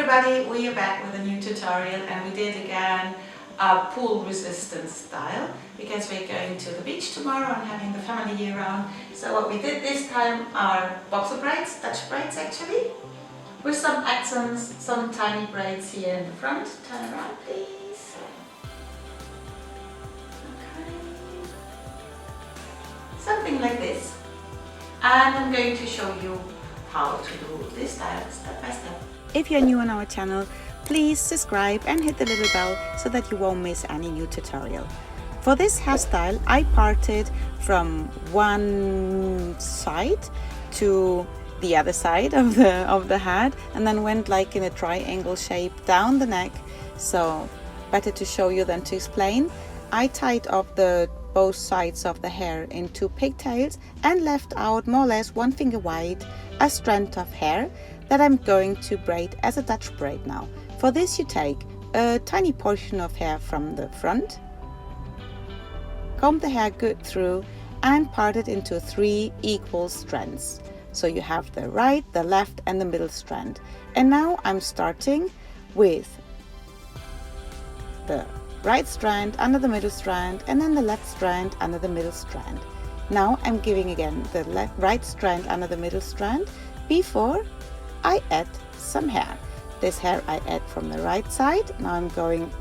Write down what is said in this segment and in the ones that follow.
everybody, we are back with a new tutorial, and we did again a pool resistant style because we're going to the beach tomorrow and having the family year round. So what we did this time are boxer braids, Dutch braids actually, with some accents, some tiny braids here in the front. Turn around please. Okay. Something like this. And I'm going to show you how to do this style step by step. If you're new on our channel, please subscribe and hit the little bell so that you won't miss any new tutorial. For this hairstyle, I parted from one side to the other side of the head and then went like in a triangle shape down the neck. So better to show you than to explain. I tied up both sides of the hair into pigtails and left out more or less 1 finger wide a strand of hair that I'm going to braid as a Dutch braid now. For this you take a tiny portion of hair from the front, comb the hair good through and part it into 3 equal strands. So you have the right, the left and the middle strand. And now I'm starting with the right strand under the middle strand and then the left strand under the middle strand. Now I'm giving again the right strand under the middle strand before I add some hair. This hair I add from the right side. Now I'm going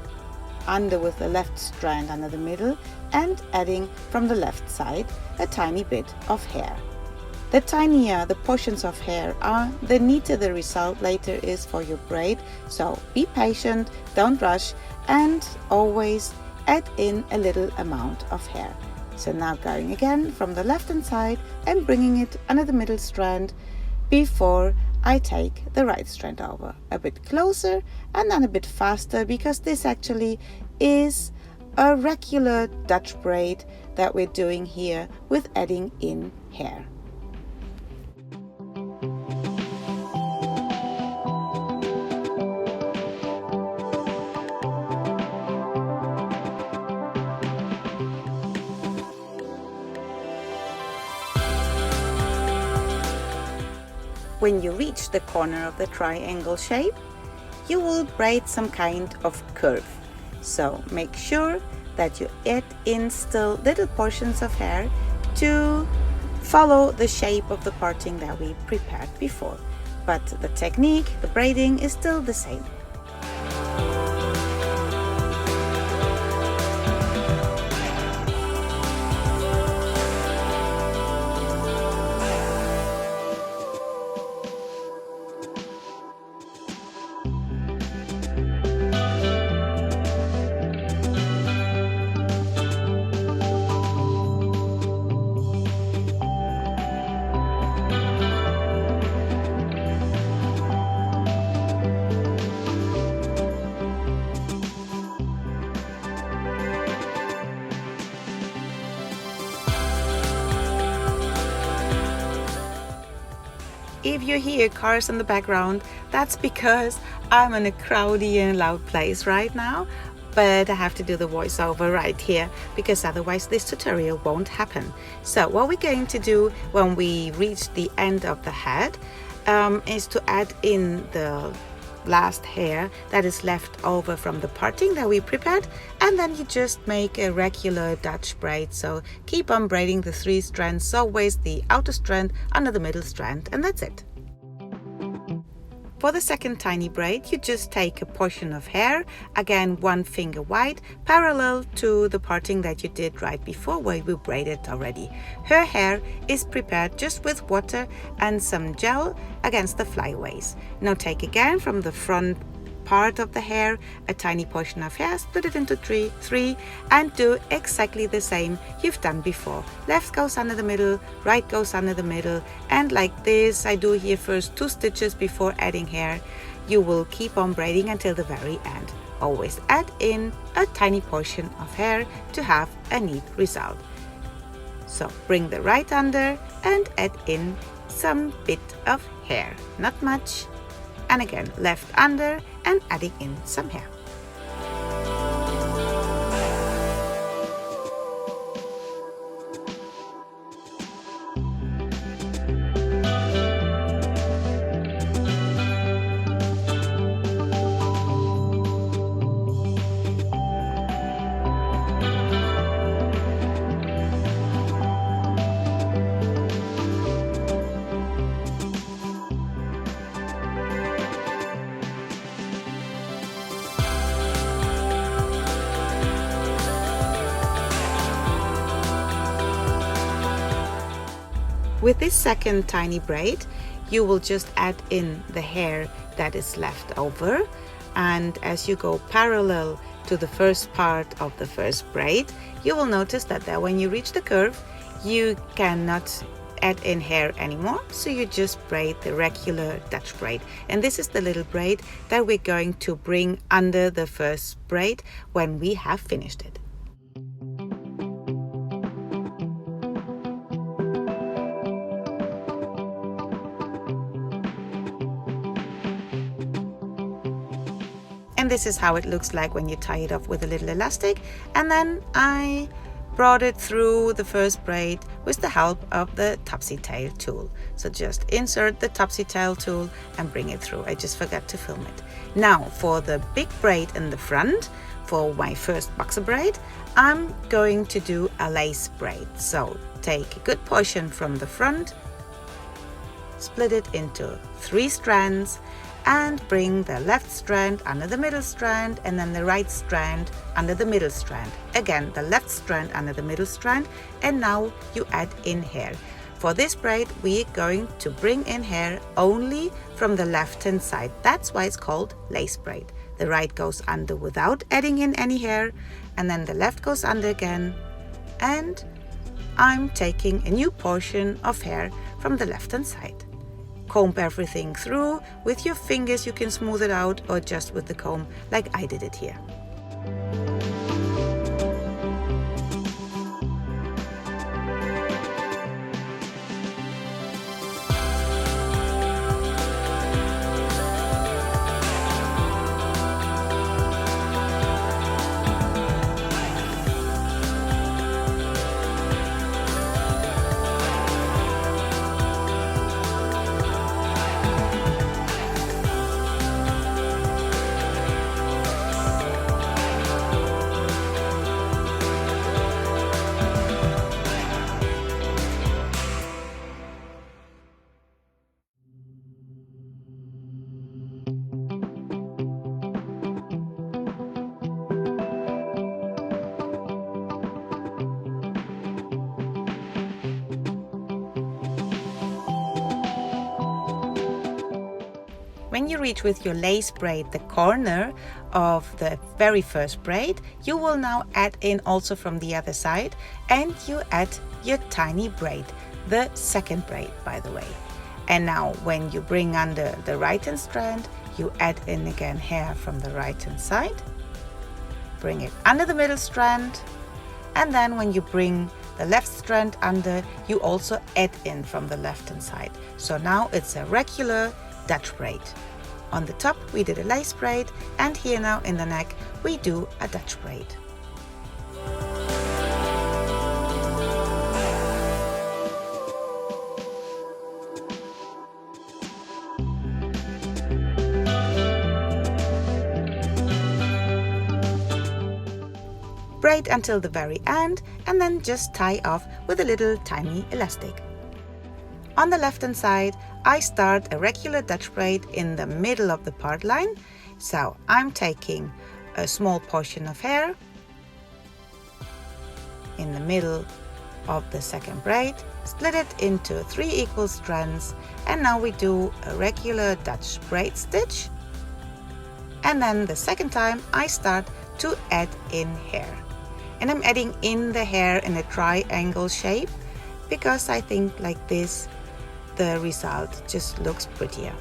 under with the left strand under the middle and adding from the left side a tiny bit of hair. The tinier the portions of hair are, the neater the result later is for your braid. So be patient, don't rush, and always add in a little amount of hair. So now going again from the left hand side and bringing it under the middle strand before I take the right strand over. A bit closer and then a bit faster, because this actually is a regular Dutch braid that we're doing here with adding in hair. When you reach the corner of the triangle shape, you will braid some kind of curve. So make sure that you add in still little portions of hair to follow the shape of the parting that we prepared before. But the technique, the braiding, is still the same. If you hear cars in the background, that's because I'm in a crowdy and loud place right now, but I have to do the voiceover right here because otherwise this tutorial won't happen. So what we're going to do when we reach the end of the head is to add in the last hair that is left over from the parting that we prepared, and then you just make a regular Dutch braid. So keep on braiding the 3 strands, always the outer strand under the middle strand, and that's it. For the second tiny braid, you just take a portion of hair, again 1 finger wide, parallel to the parting that you did right before where we braided already. Her hair is prepared just with water and some gel against the flyaways. Now take again from the front part of the hair a tiny portion of hair, split it into three and do exactly the same you've done before. Left goes under the middle, right goes under the middle, and like this I do here first 2 stitches before adding hair. You will keep on braiding until the very end. Always add in a tiny portion of hair to have a neat result. So bring the right under and add in some bit of hair, not much, and again left under and adding in some hair. With this second tiny braid, you will just add in the hair that is left over, and as you go parallel to the first part of the first braid, you will notice that there, when you reach the curve, you cannot add in hair anymore, so you just braid the regular Dutch braid. And this is the little braid that we're going to bring under the first braid when we have finished it. And this is how it looks like when you tie it off with a little elastic. And then I brought it through the first braid with the help of the topsy tail tool. So just insert the topsy tail tool and bring it through. I just forgot to film it. Now for the big braid in the front, for my first boxer braid, I'm going to do a lace braid. So take a good portion from the front, split it into 3 strands, and bring the left strand under the middle strand, and then the right strand under the middle strand. Again, the left strand under the middle strand, and now you add in hair. For this braid, we're going to bring in hair only from the left hand side. That's why it's called lace braid. The right goes under without adding in any hair, and then the left goes under again, and I'm taking a new portion of hair from the left hand side. Comb everything through. With your fingers you can smooth it out, or just with the comb like I did it here. When you reach with your lace braid the corner of the very first braid, you will now add in also from the other side, and you add your tiny braid, the second braid by the way. And now when you bring under the right hand strand, you add in again hair from the right hand side, bring it under the middle strand, and then when you bring the left strand under, you also add in from the left hand side. So now it's a regular Dutch braid. On the top we did a lace braid, and here now in the neck we do a Dutch braid. Braid until the very end, and then just tie off with a little tiny elastic. On the left hand side, I start a regular Dutch braid in the middle of the part line. So I'm taking a small portion of hair in the middle of the second braid, split it into 3 equal strands, and now we do a regular Dutch braid stitch. And then the second time I start to add in hair. And I'm adding in the hair in a triangle shape because I think like this the result just looks prettier.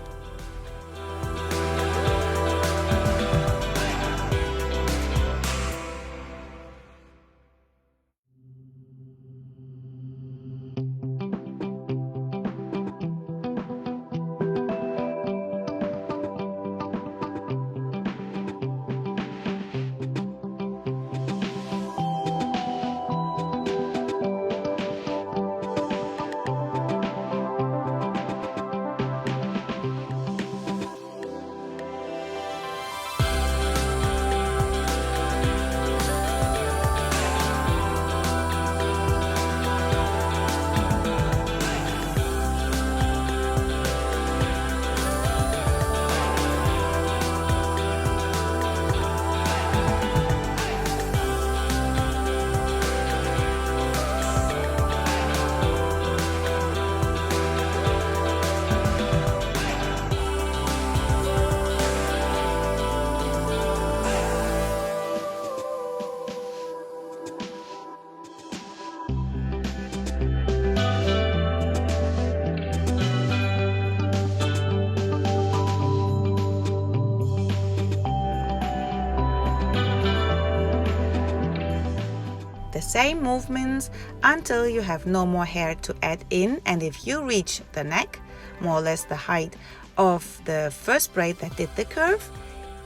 the same movements until you have no more hair to add in, and if you reach the neck, more or less the height of the first braid that did the curve,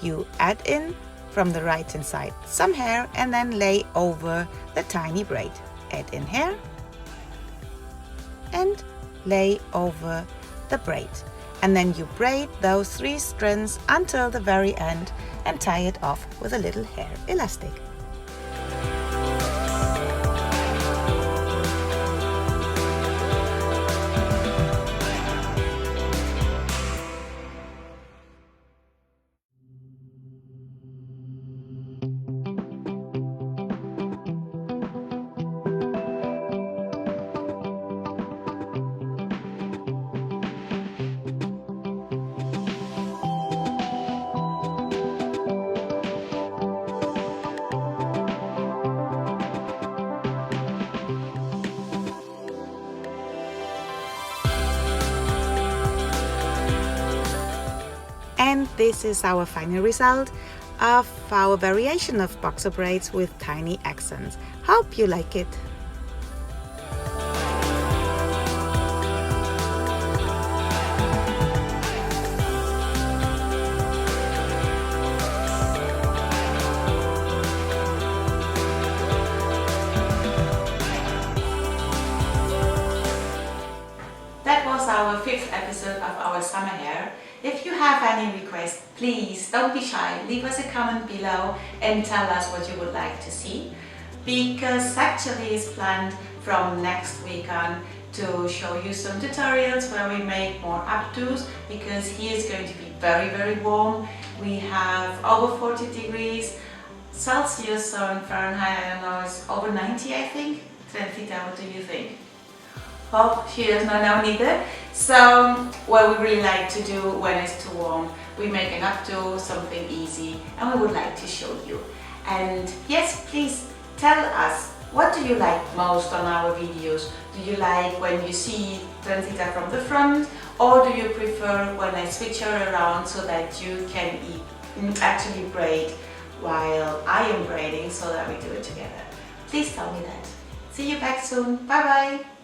you add in from the right hand side some hair and then lay over the tiny braid. Add in hair and lay over the braid, and then you braid those 3 strands until the very end and tie it off with a little hair elastic. And this is our final result of our variation of boxer braids with tiny accents. Hope you like it. That was our 5th episode of our summer hair. If you have any requests, please don't be shy, leave us a comment below and tell us what you would like to see, because actually it's planned from next week on to show you some tutorials where we make more updos, because here is going to be very warm. We have over 40 degrees Celsius, so in Fahrenheit I don't know, it's over 90 I think. Trencita, what do you think? Well, she does not know neither. So what we really like to do when it's too warm, we make an updo, something easy, and we would like to show you. And yes, please tell us, what do you like most on our videos? Do you like when you see Trencita from the front, or do you prefer when I switch her around so that you can actually braid while I am braiding, so that we do it together? Please tell me that. See you back soon. Bye bye.